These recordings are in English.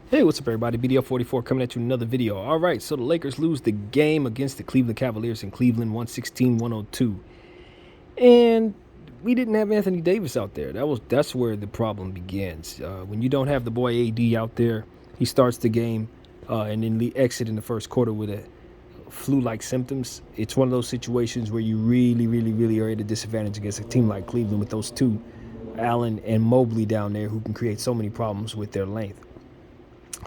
Hey, what's up, everybody? BDL44 coming at you with another video. All right, so the Lakers lose the game against the Cleveland Cavaliers in Cleveland, 116-102. And we didn't have Anthony Davis out there. That's where the problem begins. When you don't have the boy AD out there, he starts the game and then exit in the first quarter with a flu-like symptoms. It's one of those situations where you really are at a disadvantage against a team like Cleveland with those two, Allen and Mobley down there, who can create so many problems with their length.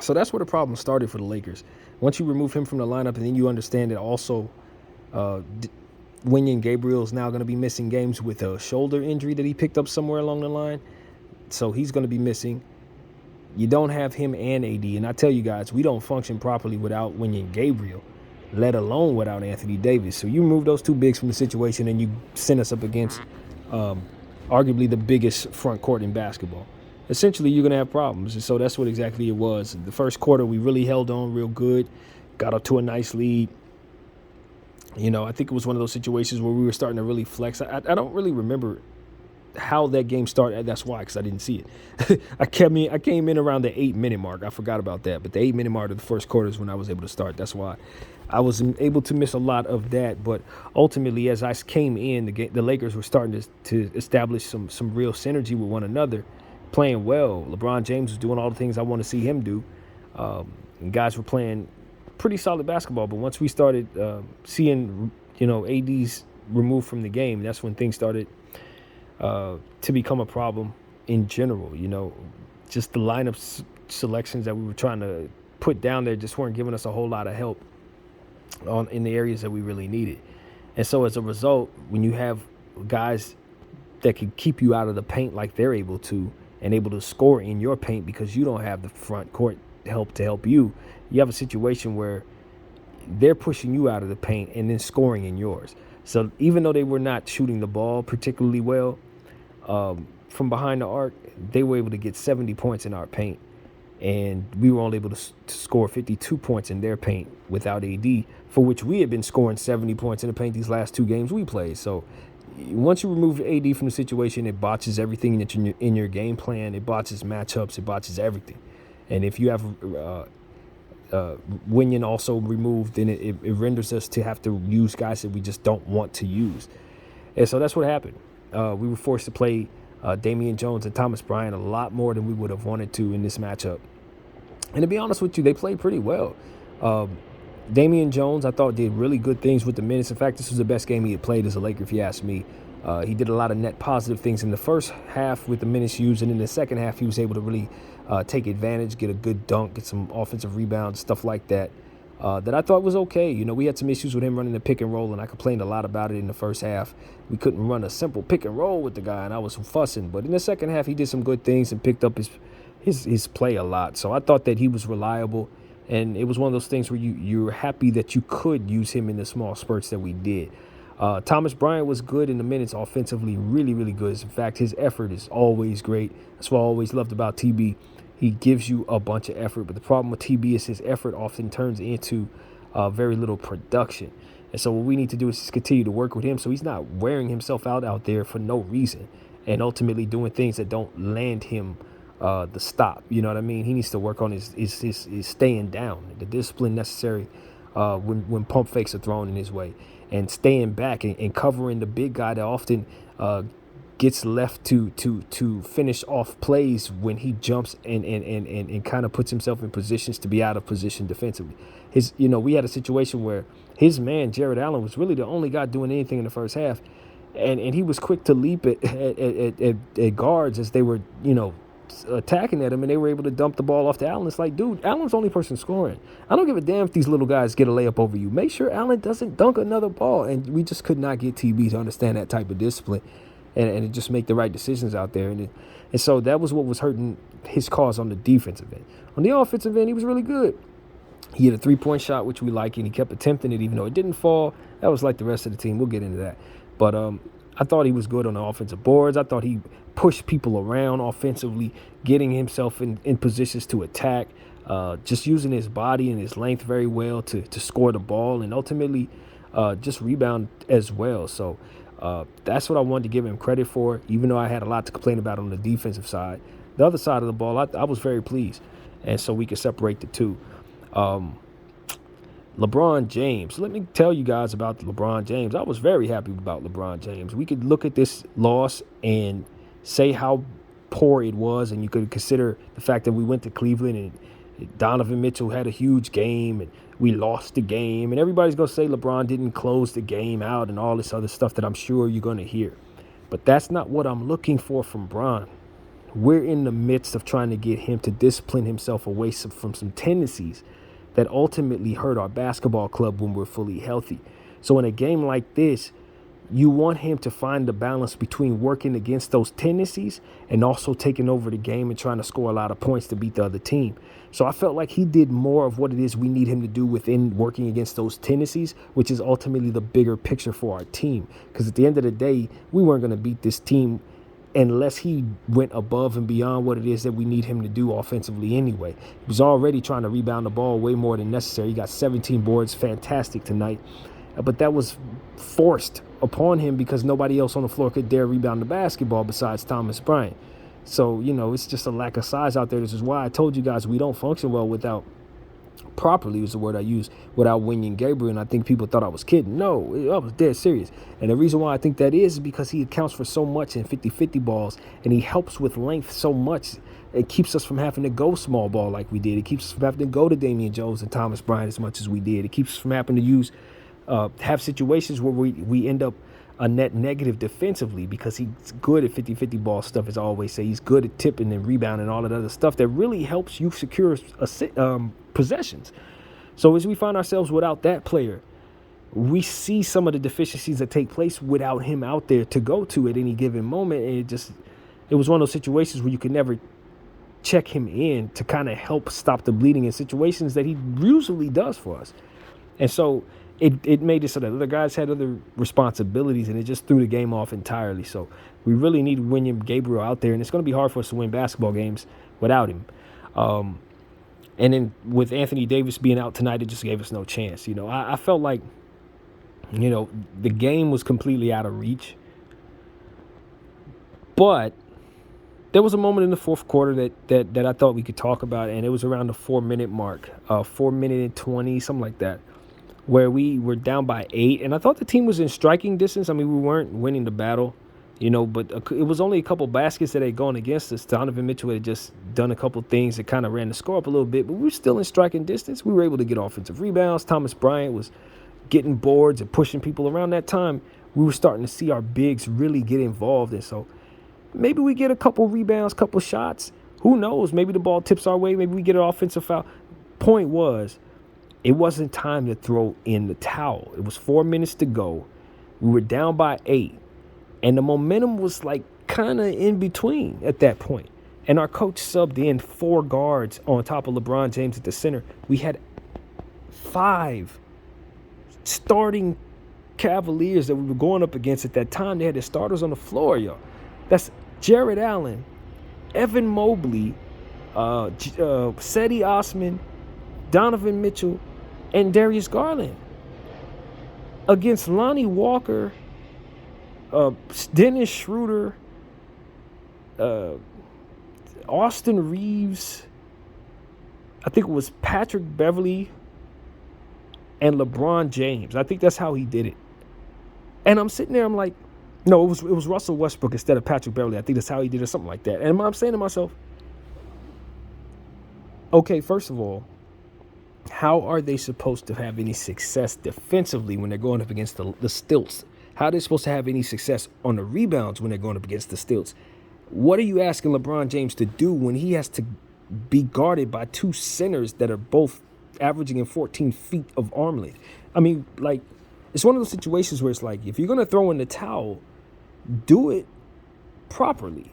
So that's where the problem started for the Lakers. Once you remove him from the lineup, and then you understand that also uh, Wenyen Gabriel is now going to be missing games with a shoulder injury that he picked up somewhere along the line. So he's going to be missing. You don't have him and AD. And I tell you guys, we don't function properly without Wenyen Gabriel, let alone without Anthony Davis. So you remove those two bigs from the situation and you send us up against arguably the biggest front court in basketball. Essentially, you're going to have problems. And so that's what exactly it was. The first quarter, we really held on real good, got up to a nice lead. You know, I think it was one of those situations where we were starting to really flex. I don't really remember how that game started. That's why, because I didn't see it. I came in around the 8-minute mark. I forgot about that. But the 8-minute mark of the first quarter is when I was able to start. That's why I was able to miss a lot of that. But ultimately, as I came in, the Lakers were starting to establish some real synergy with one another, playing well. LeBron James was doing all the things I want to see him do. And guys were playing pretty solid basketball. But once we started seeing, AD's removed from the game, that's when things started to become a problem in general. Just the lineup selections that we were trying to put down there just weren't giving us a whole lot of help in the areas that we really needed. And so as a result, when you have guys that can keep you out of the paint like they're able to, and able to score in your paint because you don't have the front court help to help you, you have a situation where they're pushing you out of the paint and then scoring in yours. So even though they were not shooting the ball particularly well from behind the arc, they were able to get 70 points in our paint. And we were only able to score 52 points in their paint without AD, for which we had been scoring 70 points in the paint these last two games we played. So once you remove AD from the situation, it botches everything that in your game plan. It botches matchups. It botches everything. And if you have Wenyen also removed, then it renders us to have to use guys that we just don't want to use. And so that's what happened. We were forced to play Damian Jones and Thomas Bryant a lot more than we would have wanted to in this matchup. And to be honest with you, they played pretty well. Damian Jones, I thought, did really good things with the minutes. In fact, this was the best game he had played as a Laker, if you ask me. He did a lot of net positive things in the first half with the minutes used, and in the second half, he was able to really take advantage, get a good dunk, get some offensive rebounds, stuff like that, that I thought was okay. We had some issues with him running the pick and roll, and I complained a lot about it in the first half. We couldn't run a simple pick and roll with the guy, and I was fussing. But in the second half, he did some good things and picked up his play a lot. So I thought that he was reliable. And it was one of those things where you're happy that you could use him in the small spurts that we did. Thomas Bryant was good in the minutes offensively, really good. In fact, his effort is always great. That's what I always loved about TB. He gives you a bunch of effort, but the problem with TB is his effort often turns into very little production. And so what we need to do is just continue to work with him so he's not wearing himself out there for no reason and ultimately doing things that don't land him the stop. You know what I mean? He needs to work on his staying down, the discipline necessary when pump fakes are thrown in his way, and staying back and covering the big guy that often gets left to finish off plays when he jumps and kind of puts himself in positions to be out of position defensively. We had a situation where his man Jared Allen was really the only guy doing anything in the first half, and he was quick to leap at guards as they were attacking at him, and they were able to dump the ball off to Allen. It's like, dude, Allen's the only person scoring. I don't give a damn if these little guys get a layup over you. Make sure Allen doesn't dunk another ball. And we just could not get TB to understand that type of discipline and just make the right decisions out there. And so that was what was hurting his cause on the defensive end. On the offensive end, he was really good. He had a three-point shot, which we like, and he kept attempting it even though it didn't fall. That was like the rest of the team. We'll get into that. But I thought he was good on the offensive boards. I thought he pushed people around offensively, getting himself in positions to attack, just using his body and his length very well to score the ball and ultimately just rebound as well. So that's what I wanted to give him credit for, even though I had a lot to complain about on the defensive side. The other side of the ball, I was very pleased. and so we can separate the two. Um, LeBron James. Let me tell you guys about LeBron James. I was very happy about LeBron James. We could look at this loss and say how poor it was, and you could consider the fact that we went to Cleveland and Donovan Mitchell had a huge game and we lost the game, and everybody's going to say LeBron didn't close the game out and all this other stuff that I'm sure you're going to hear. But that's not what I'm looking for from Bron. We're in the midst of trying to get him to discipline himself away from some tendencies that ultimately hurt our basketball club when we're fully healthy. So in a game like this, you want him to find the balance between working against those tendencies and also taking over the game and trying to score a lot of points to beat the other team. So I felt like he did more of what it is we need him to do within working against those tendencies, which is ultimately the bigger picture for our team. Because at the end of the day, we weren't going to beat this team unless he went above and beyond what it is that we need him to do offensively anyway. He was already trying to rebound the ball way more than necessary. He got 17 boards, fantastic tonight. But that was forced upon him because nobody else on the floor could dare rebound the basketball besides Thomas Bryant. So, it's just a lack of size out there. This is why I told you guys we don't function well without, properly is the word I use, without Wenyen Gabriel, and I think people thought I was kidding. No, I was dead serious. And the reason why I think that is because he accounts for so much in 50-50 balls, and he helps with length so much. It keeps us from having to go small ball like we did. It keeps us from having to go to Damian Jones and Thomas Bryant as much as we did. It keeps us from having to use have situations where we end up a net negative defensively because he's good at 50-50 ball stuff, as I always say. He's good at tipping and rebounding and all that other stuff that really helps you secure possessions. So as we find ourselves without that player, we see some of the deficiencies that take place without him out there to go to at any given moment. And it was one of those situations where you could never check him in to kind of help stop the bleeding in situations that he usually does for us. And so it made it so that other guys had other responsibilities, and it just threw the game off entirely. So we really need Wenyen Gabriel out there, and it's going to be hard for us to win basketball games without him. And then with Anthony Davis being out tonight, it just gave us no chance. I felt like, the game was completely out of reach. But there was a moment in the fourth quarter that I thought we could talk about, and it was around the 4-minute mark, 4 minute and 20, something like that, where we were down by 8. And I thought the team was in striking distance. I mean, we weren't winning the battle, but it was only a couple baskets that had gone against us. Donovan Mitchell had just done a couple things that kind of ran the score up a little bit, but we were still in striking distance. We were able to get offensive rebounds. Thomas Bryant was getting boards and pushing people around. That time. We were starting to see our bigs really get involved. And so maybe we get a couple rebounds, couple shots. Who knows? Maybe the ball tips our way. Maybe we get an offensive foul. Point was, it wasn't time to throw in the towel. It was 4 minutes to go. We were down by 8. And the momentum was like kind of in between at that point. And our coach subbed in 4 guards on top of LeBron James at the center. We had 5 starting Cavaliers that we were going up against at that time. They had the starters on the floor, yo. That's Jared Allen, Evan Mobley, Cedi Osman, Donovan Mitchell, and Darius Garland against Lonnie Walker, Dennis Schroeder, Austin Reeves, I think it was Patrick Beverly, and LeBron James. I think that's how he did it. And I'm sitting there, I'm like, no, it was Russell Westbrook instead of Patrick Beverly. I think that's how he did it, something like that. And I'm saying to myself, okay, first of all, how are they supposed to have any success defensively when they're going up against the stilts? How are they supposed to have any success on the rebounds when they're going up against the stilts? What are you asking LeBron James to do when he has to be guarded by 2 centers that are both averaging in 14 feet of arm length? I mean, like, it's one of those situations where it's like, if you're going to throw in the towel, do it properly.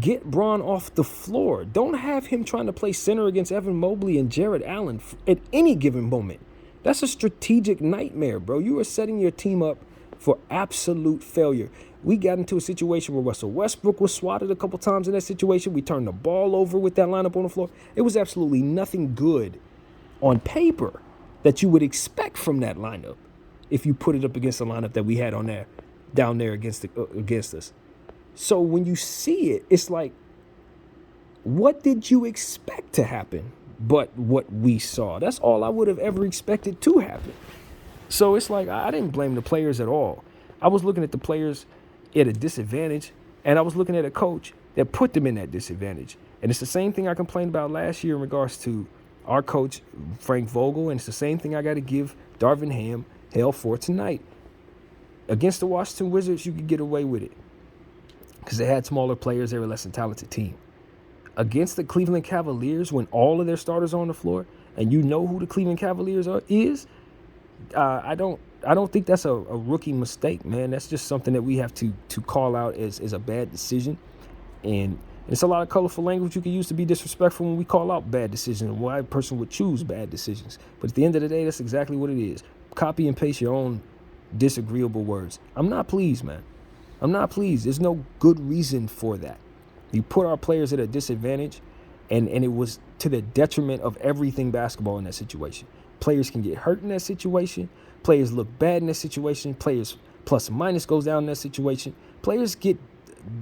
Get Bron off the floor. Don't have him trying to play center against Evan Mobley and Jared Allen at any given moment. That's a strategic nightmare, bro. You are setting your team up for absolute failure. We got into a situation where Russell Westbrook was swatted a couple times in that situation. We turned the ball over with that lineup on the floor. It was absolutely nothing good on paper that you would expect from that lineup if you put it up against the lineup that we had on there, down there against us. So when you see it, it's like, what did you expect to happen? but what we saw. That's all I would have ever expected to happen. So it's like I didn't blame the players at all. I was looking at the players at a disadvantage, and I was looking at a coach that put them in that disadvantage. And it's the same thing I complained about last year in regards to our coach, Frank Vogel, and it's the same thing I got to give Darvin Ham hell for tonight. Against the Washington Wizards, you could get away with it because they had smaller players. They were a less talented team. Against the Cleveland Cavaliers, when all of their starters are on the floor, and you know who the Cleveland Cavaliers is, I don't think that's a rookie mistake, man. That's just something that we have to call out as a bad decision. And it's a lot of colorful language you can use to be disrespectful when we call out bad decisions and why a person would choose bad decisions. But at the end of the day, that's exactly what it is. Copy and paste your own disagreeable words. I'm not pleased, man. I'm not pleased. There's no good reason for that. You put our players at a disadvantage, and it was to the detriment of everything basketball in that situation. Players can get hurt in that situation. Players look bad in that situation. Players plus and minus goes down in that situation. Players get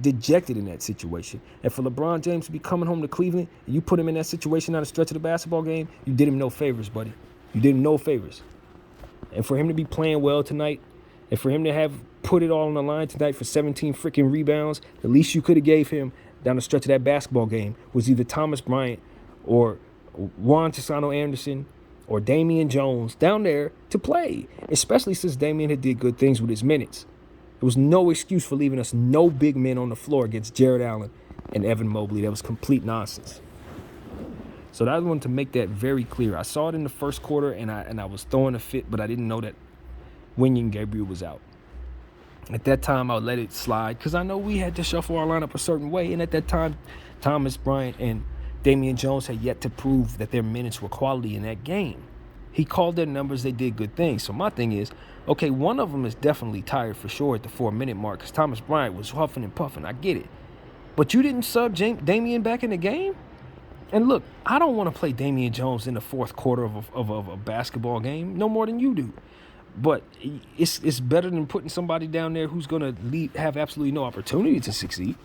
dejected in that situation. And for LeBron James to be coming home to Cleveland, and you put him in that situation on the stretch of the basketball game, you did him no favors, buddy. You did him no favors. And for him to be playing well tonight, and for him to have put it all on the line tonight for 17 freaking rebounds, the least you could have gave him down the stretch of that basketball game was either Thomas Bryant or Juan Toscano Anderson or Damian Jones down there to play, especially since Damian had did good things with his minutes. There was no excuse for leaving us no big men on the floor against Jared Allen and Evan Mobley. That was complete nonsense. So I wanted to make that very clear. I saw it in the first quarter, and I was throwing a fit, but I didn't know that Wenyen Gabriel was out. At that time, I would let it slide because I know we had to shuffle our lineup a certain way. And at that time, Thomas Bryant and Damian Jones had yet to prove that their minutes were quality in that game. He called their numbers. They did good things. So my thing is, okay, one of them is definitely tired for sure at the 4-minute mark because Thomas Bryant was huffing and puffing. I get it. But you didn't sub Damian back in the game? And look, I don't want to play Damian Jones in the fourth quarter of a basketball game no more than you do. But it's better than putting somebody down there who's going to have absolutely no opportunity to succeed.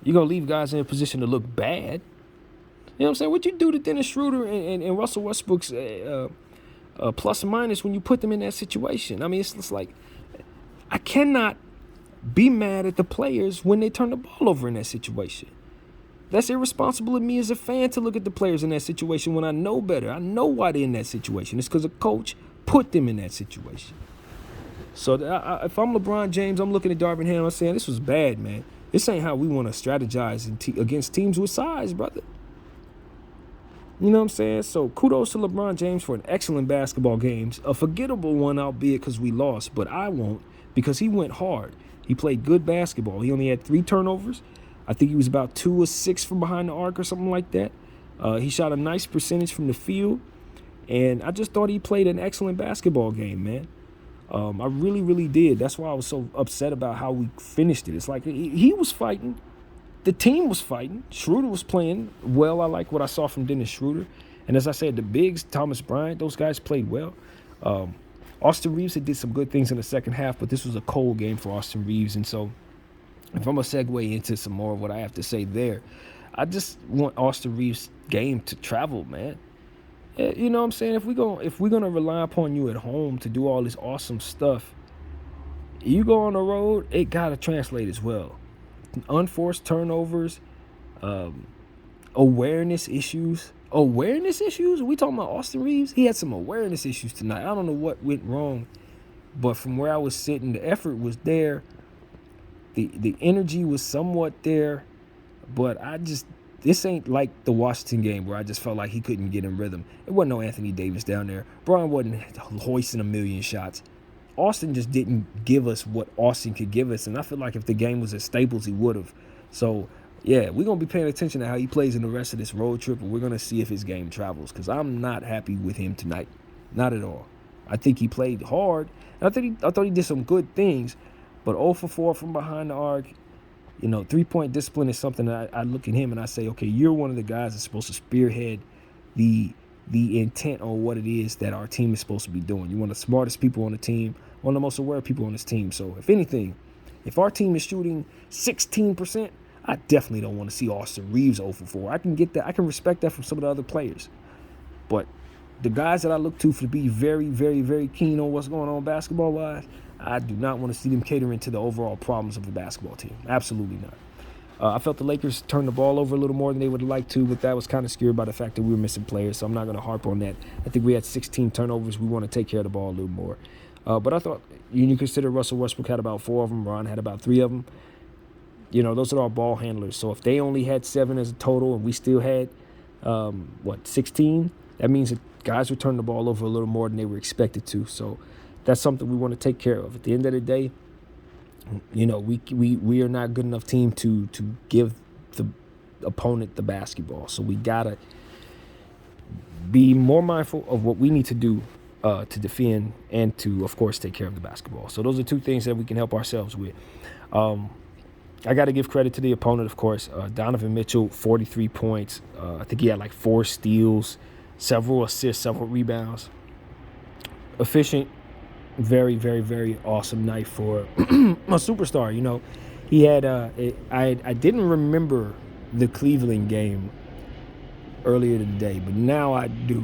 You're going to leave guys in a position to look bad. You know what I'm saying? What you do to Dennis Schroeder and Russell Westbrook's plus or minus when you put them in that situation? I mean, it's like I cannot be mad at the players when they turn the ball over in that situation. That's irresponsible of me as a fan to look at the players in that situation when I know better. I know why they're in that situation. It's because a coach put them in that situation. So if I'm LeBron James, I'm looking at Darvin Ham, I'm saying this was bad, man. This ain't how we want to strategize against teams with size, brother. You know what I'm saying? So kudos to LeBron James for an excellent basketball game. A forgettable one, albeit because we lost, but I won't because he went hard. He played good basketball. He only had 3 turnovers. I think he was about 2 or 6 from behind the arc or something like that. He shot a nice percentage from the field. And I just thought he played an excellent basketball game, man. I really, really did. That's why I was so upset about how we finished it. It's like he was fighting. The team was fighting. Schroeder was playing well. I like what I saw from Dennis Schroeder. And as I said, the bigs, Thomas Bryant, those guys played well. Austin Reeves had did some good things in the second half, but this was a cold game for Austin Reeves. And so if I'm going to segue into some more of what I have to say there, I just want Austin Reeves' game to travel, man. You know what I'm saying? If we're gonna rely upon you at home to do all this awesome stuff, you go on the road, it gotta translate as well. Unforced turnovers, awareness issues. Awareness issues? We talking about Austin Reeves? He had some awareness issues tonight. I don't know what went wrong, but from where I was sitting, the effort was there. The energy was somewhat there, but this ain't like the Washington game where I just felt like he couldn't get in rhythm. It wasn't no Anthony Davis down there. Bron wasn't hoisting a million shots. Austin just didn't give us what Austin could give us, and I feel like if the game was at Staples, he would have. So, yeah, we're going to be paying attention to how he plays in the rest of this road trip, and we're going to see if his game travels because I'm not happy with him tonight. Not at all. I think he played hard, and I thought he did some good things, but 0 for 4 from behind the arc. You know, 3-point discipline is something that I look at him and I say, okay, you're one of the guys that's supposed to spearhead the intent on what it is that our team is supposed to be doing. You're one of the smartest people on the team, one of the most aware people on this team. So if anything, if our team is shooting 16%, I definitely don't want to see Austin Reeves 0 for 4. I can get that. I can respect that from some of the other players. But the guys that I look to be very, very, very keen on what's going on basketball-wise, I do not want to see them catering to the overall problems of the basketball team. Absolutely not. I felt the Lakers turned the ball over a little more than they would have liked to, but that was kind of skewed by the fact that we were missing players, so I'm not going to harp on that. I think we had 16 turnovers. We want to take care of the ball a little more. But I thought, you consider Russell Westbrook had about 4 of them. Ron had about 3 of them. Those are all ball handlers. So if they only had 7 as a total and we still had, 16, that means that guys were turning the ball over a little more than they were expected to. So that's something we want to take care of. At the end of the day, we are not a good enough team to give the opponent the basketball. So we got to be more mindful of what we need to do to defend and to, of course, take care of the basketball. So those are 2 things that we can help ourselves with. I got to give credit to the opponent, of course. Donovan Mitchell, 43 points. I think he had like 4 steals, several assists, several rebounds. Efficient. Very, very, very awesome night for a superstar. He had I didn't remember the Cleveland game earlier today, but now I do.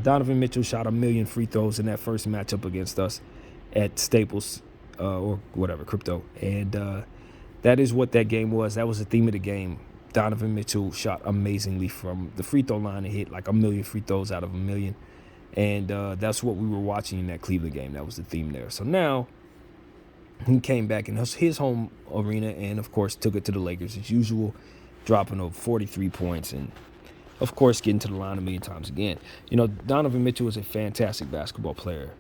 Donovan Mitchell shot 1,000,000 free throws in that first matchup against us at Staples or whatever, Crypto. And that is what that game was. That was the theme of the game. Donovan Mitchell shot amazingly from the free throw line and hit like 1,000,000 free throws out of 1,000,000. And that's what we were watching in that Cleveland game. That was the theme there. So now he came back in his home arena and, of course, took it to the Lakers as usual, dropping over 43 points and, of course, getting to the line 1,000,000 times again. Donovan Mitchell is a fantastic basketball player.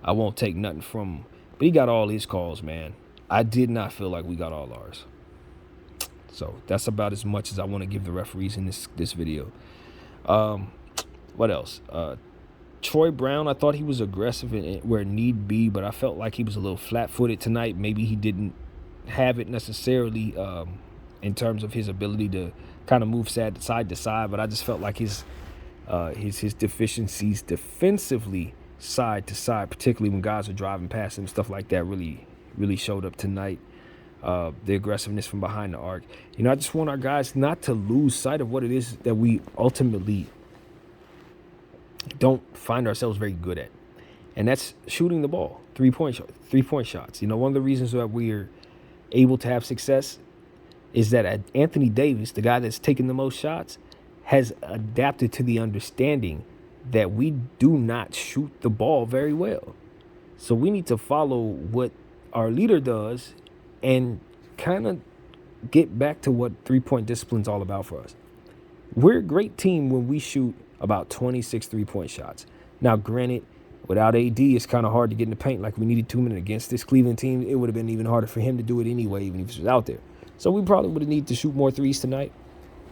I won't take nothing from him. But he got all his calls, man. I did not feel like we got all ours. So that's about as much as I want to give the referees in this video. What else? Troy Brown, I thought he was aggressive where need be, but I felt like he was a little flat-footed tonight. Maybe he didn't have it necessarily in terms of his ability to kind of move side to side, but I just felt like his deficiencies defensively side to side, particularly when guys are driving past him, stuff like that really, really showed up tonight. The aggressiveness from behind the arc. I just want our guys not to lose sight of what it is that we ultimately don't find ourselves very good at, and that's shooting the ball, 3-point shots. One of the reasons that we're able to have success is that Anthony Davis, the guy that's taking the most shots, has adapted to the understanding that we do not shoot the ball very well. So we need to follow what our leader does and kind of get back to what 3-point discipline is all about for us. We're a great team when we shoot about 26 3-point shots. Now, granted, without AD, it's kind of hard to get in the paint like we needed to against this Cleveland team. It would have been even harder for him to do it anyway, even if he was out there. So we probably would have needed to shoot more threes tonight,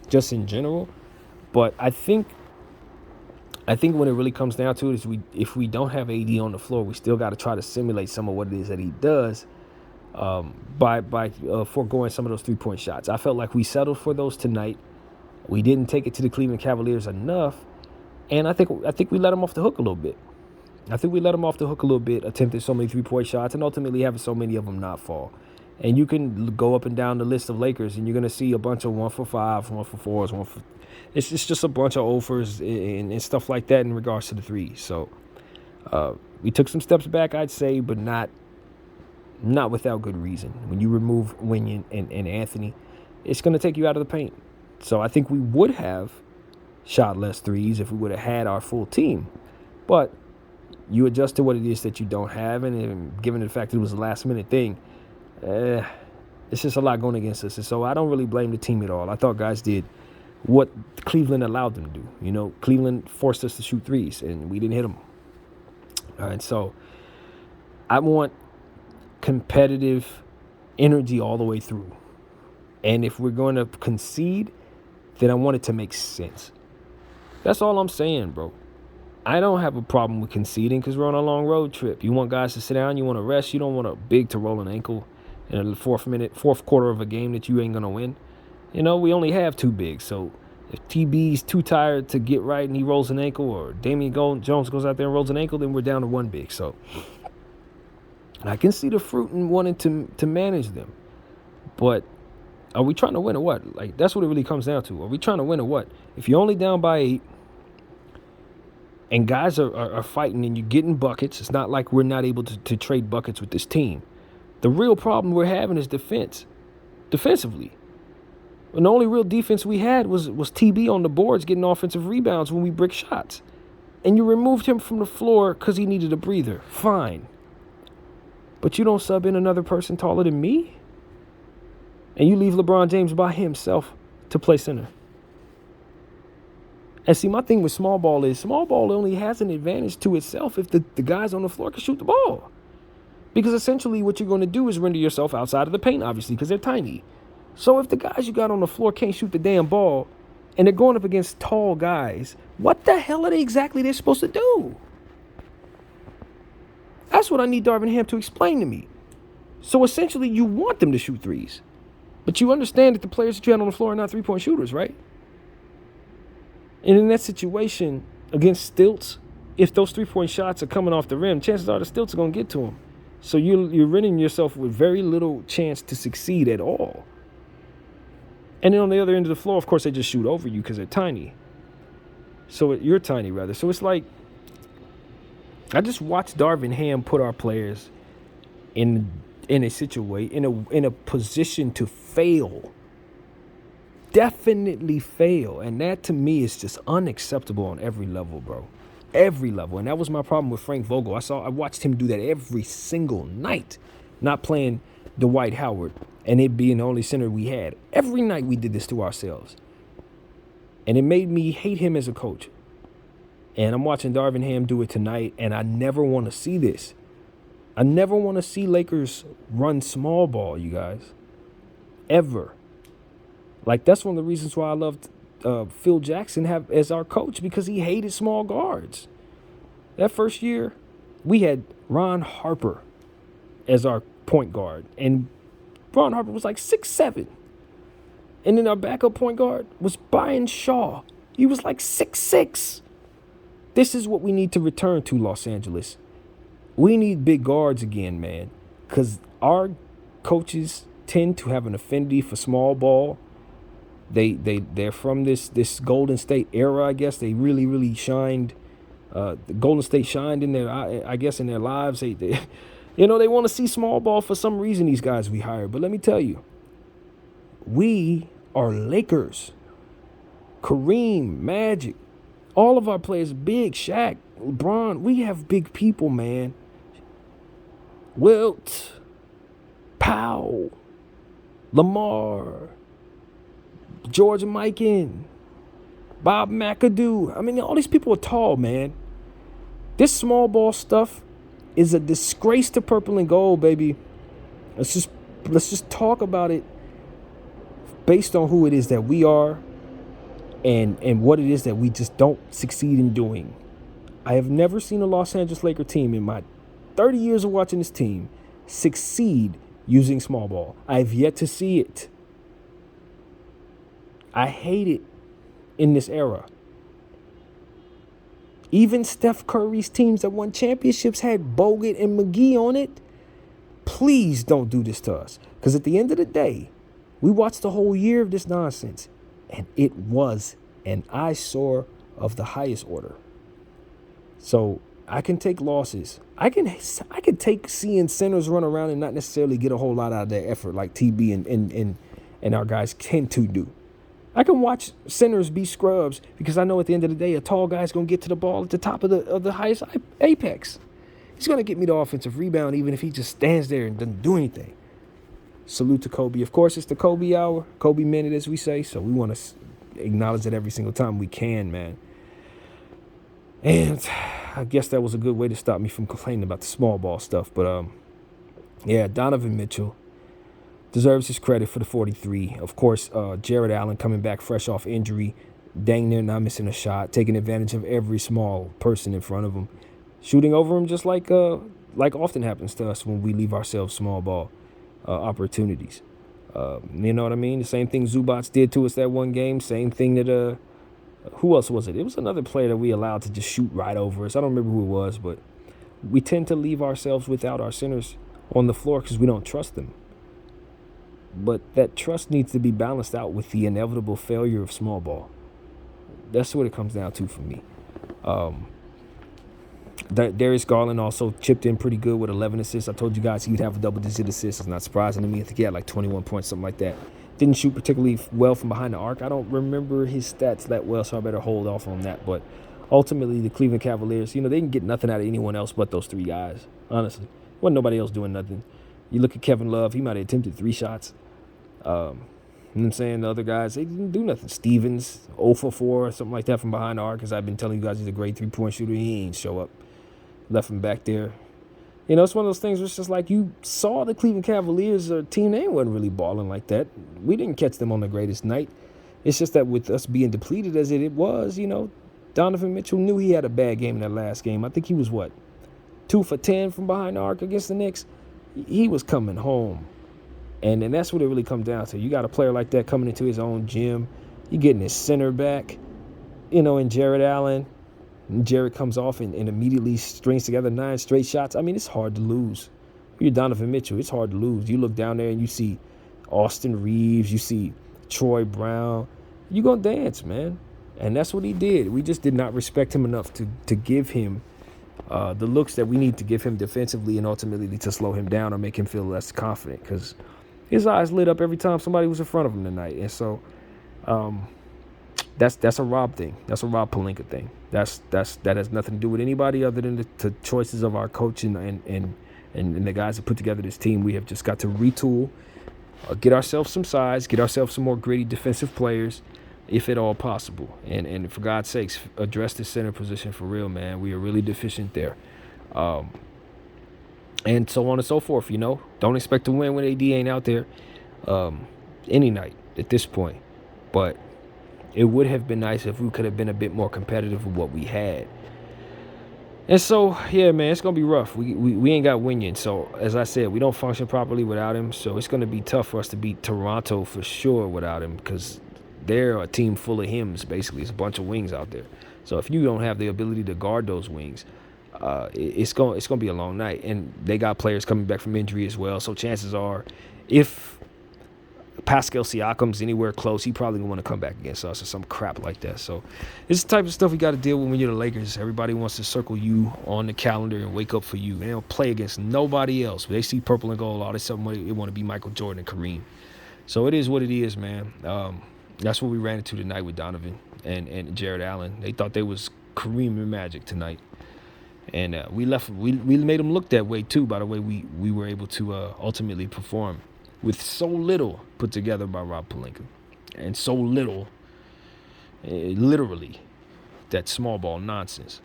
just in general. But I think when it really comes down to it is if we don't have AD on the floor, we still got to try to simulate some of what it is that he does by foregoing some of those 3-point shots. I felt like we settled for those tonight. We didn't take it to the Cleveland Cavaliers enough. And I think we let them off the hook a little bit. Attempted so many 3-point shots, and ultimately having so many of them not fall. And you can go up and down the list of Lakers, and you're going to see a bunch of 1 for 5, 1 for 4s, it's just a bunch of offers and stuff like that in regards to the threes. So we took some steps back, I'd say, but not without good reason. When you remove Winion and Anthony, it's going to take you out of the paint. So I think we would have shot less threes if we would have had our full team. But you adjust to what it is that you don't have, and given the fact that it was a last-minute thing, it's just a lot going against us. And so I don't really blame the team at all. I thought guys did what Cleveland allowed them to do. Cleveland forced us to shoot threes, and we didn't hit them. And so I want competitive energy all the way through. And if we're going to concede, then I want it to make sense. That's all I'm saying, bro. I don't have a problem with conceding because we're on a long road trip. You want guys to sit down. You want to rest. You don't want a big to roll an ankle in the fourth quarter of a game that you ain't going to win. We only have 2 bigs. So if TB's too tired to get right and he rolls an ankle, or Damian Jones goes out there and rolls an ankle, then we're down to 1 big. So I can see the fruit in wanting to manage them. But Are we trying to win or what? Like, that's what it really comes down to. Are we trying to win or what? If you're only down by 8 and guys are fighting and you're getting buckets, it's not like we're not able to trade buckets with this team. The real problem we're having is defensively. And the only real defense we had was TB on the boards getting offensive rebounds when we brick shots. And you removed him from the floor because he needed a breather. Fine. But you don't sub in another person taller than me? And you leave LeBron James by himself to play center. And see, my thing with small ball is small ball only has an advantage to itself if the guys on the floor can shoot the ball. Because essentially what you're going to do is render yourself outside of the paint, obviously, because they're tiny. So if the guys you got on the floor can't shoot the damn ball and they're going up against tall guys, what the hell are they're supposed to do? That's what I need Darvin Ham to explain to me. So essentially you want them to shoot threes. But you understand that the players that you had on the floor are not three-point shooters, right? And in that situation, against stilts, if those three-point shots are coming off the rim, chances are the stilts are going to get to them. So you're rendering yourself with very little chance to succeed at all. And then on the other end of the floor, of course, they just shoot over you because they're tiny. So you're tiny, rather. So it's like, I just watched Darvin Ham put our players in a situation, in a position to fail. Definitely fail. And that to me is just unacceptable on every level, bro. Every level. And that was my problem with Frank Vogel. I watched him do that every single night, not playing Dwight Howard and it being the only center we had. Every night we did this to ourselves. And it made me hate him as a coach. And I'm watching Darvin Ham do it tonight, and I never want to see this. I never want to see Lakers run small ball, you guys. Ever. Like, that's one of the reasons why I loved Phil Jackson as our coach, because he hated small guards. That first year, we had Ron Harper as our point guard, and Ron Harper was like 6'7". And then our backup point guard was Brian Shaw. He was like 6'6". This is what we need to return to, Los Angeles. We need big guards again, man, because our coaches tend to have an affinity for small ball. They're from this Golden State era, I guess. They really shined. The Golden State shined in their, I guess, in their lives. They they want to see small ball for some reason, these guys we hired. But let me tell you, we are Lakers. Kareem, Magic, all of our players, big, Shaq, LeBron. We have big people, man. Wilt, Powell, Lamar, George Mikan, Bob McAdoo. I mean, all these people are tall, man. This small ball stuff is a disgrace to purple and gold, baby. Let's just talk about it based on who it is that we are and what it is that we just don't succeed in doing. I have never seen a Los Angeles Laker team in my 30 years of watching this team succeed using small ball. I have yet to see it. I hate it in this era. Even Steph Curry's teams that won championships had Bogut and McGee on it. Please don't do this to us. Because at the end of the day, we watched the whole year of this nonsense, and it was an eyesore of the highest order. So I can take losses. I can take seeing centers run around and not necessarily get a whole lot out of their effort like TB and our guys tend to do. I can watch centers be scrubs because I know at the end of the day a tall guy's going to get to the ball at the top of the highest apex. He's going to get me the offensive rebound even if he just stands there and doesn't do anything. Salute to Kobe. Of course, it's the Kobe hour, Kobe minute, as we say. So we want to acknowledge it every single time we can, man. And I guess that was a good way to stop me from complaining about the small ball stuff. But, yeah, Donovan Mitchell deserves his credit for the 43. Of course, Jared Allen coming back fresh off injury, dang near not missing a shot, taking advantage of every small person in front of him, shooting over him just like often happens to us when we leave ourselves small ball opportunities. You know what I mean? The same thing Zubats did to us that one game. Same thing that who else was it? It was another player that we allowed to just shoot right over us. I don't remember who it was, but we tend to leave ourselves without our centers on the floor because we don't trust them. But that trust needs to be balanced out with the inevitable failure of small ball. That's what it comes down to for me. Darius Garland also chipped in pretty good with 11 assists. I told you guys he'd have a double-digit assist. It's not surprising to me. I think he had like 21 points, something like that. Didn't shoot particularly well from behind the arc. I don't remember his stats that well, so I better hold off on that. But ultimately, the Cleveland Cavaliers, they didn't get nothing out of anyone else but those three guys, honestly. Wasn't nobody else doing nothing. You look at Kevin Love, he might have attempted 3 shots. You know what I'm saying? The other guys, they didn't do nothing. Stevens, 0 for 4, something like that from behind the arc, because I've been telling you guys he's a great three-point shooter. He ain't show up. Left him back there. It's one of those things where it's just like you saw the Cleveland Cavaliers, a team, they wasn't really balling like that. We didn't catch them on the greatest night. It's just that with us being depleted as it was, Donovan Mitchell knew he had a bad game in that last game. I think he was, 2 for 10 from behind the arc against the Knicks. He was coming home. And that's what it really comes down to. You got a player like that coming into his own gym. You're getting his center back, in Jared Allen. And Jared comes off and immediately strings together 9 straight shots. I mean, it's hard to lose. You're Donovan Mitchell. It's hard to lose. You look down there and you see Austin Reeves. You see Troy Brown. You're going to dance, man. And that's what he did. We just did not respect him enough to give him the looks that we need to give him defensively and ultimately to slow him down or make him feel less confident, because his eyes lit up every time somebody was in front of him tonight. And so that's a Rob thing. That's a Rob Pelinka thing. That has nothing to do with anybody other than the choices of our coach and the guys that put together this team. We have just got to retool, get ourselves some size, get ourselves some more gritty defensive players, if at all possible. And for God's sakes, address the center position for real, man. We are really deficient there. And so on and so forth, Don't expect to win when AD ain't out there any night at this point. But it would have been nice if we could have been a bit more competitive with what we had. And so, yeah, man, it's going to be rough. We ain't got Winion. So, as I said, we don't function properly without him. So, it's going to be tough for us to beat Toronto for sure without him, because they're a team full of hims, basically. It's a bunch of wings out there. So, if you don't have the ability to guard those wings, it's going to be a long night. And they got players coming back from injury as well. So, chances are, if Pascal Siakam's anywhere close, he probably going to want to come back against us or some crap like that. So this is the type of stuff we got to deal with when you're the Lakers. Everybody wants to circle you on the calendar and wake up for you. They don't play against nobody else. They see purple and gold all this stuff. They want to be Michael Jordan and Kareem. So it is what it is, man. That's what we ran into tonight with Donovan and Jared Allen. They thought they was Kareem and Magic tonight. And we made them look that way too, by the way we were able to ultimately perform with so little put together by Rob Pelinka, and so little, literally, that small ball nonsense.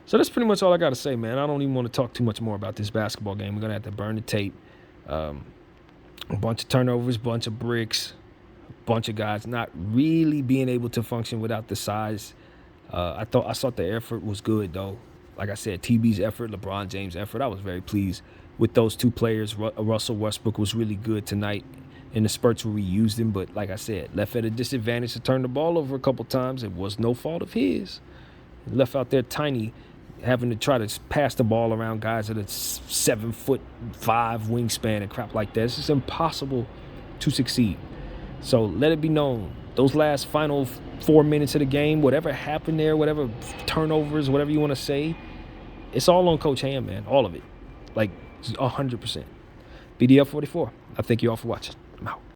So that's pretty much all I got to say, man. I don't even want to talk too much more about this basketball game. We're going to have to burn the tape. A bunch of turnovers, bunch of bricks, a bunch of guys not really being able to function without the size. I thought the effort was good, though. Like I said, TB's effort, LeBron James' effort, I was very pleased with those two players. Russell Westbrook was really good tonight in the spurts where we used him. But like I said, left at a disadvantage to turn the ball over a couple times. It was no fault of his. Left out there tiny, having to try to pass the ball around guys at a 7'5" wingspan and crap like that. It's just impossible to succeed. So let it be known, those last final 4 minutes of the game, whatever happened there, whatever turnovers, whatever you want to say, it's all on Coach Ham, man. All of it. Like 100%. BDF 44. I thank you all for watching. I'm out.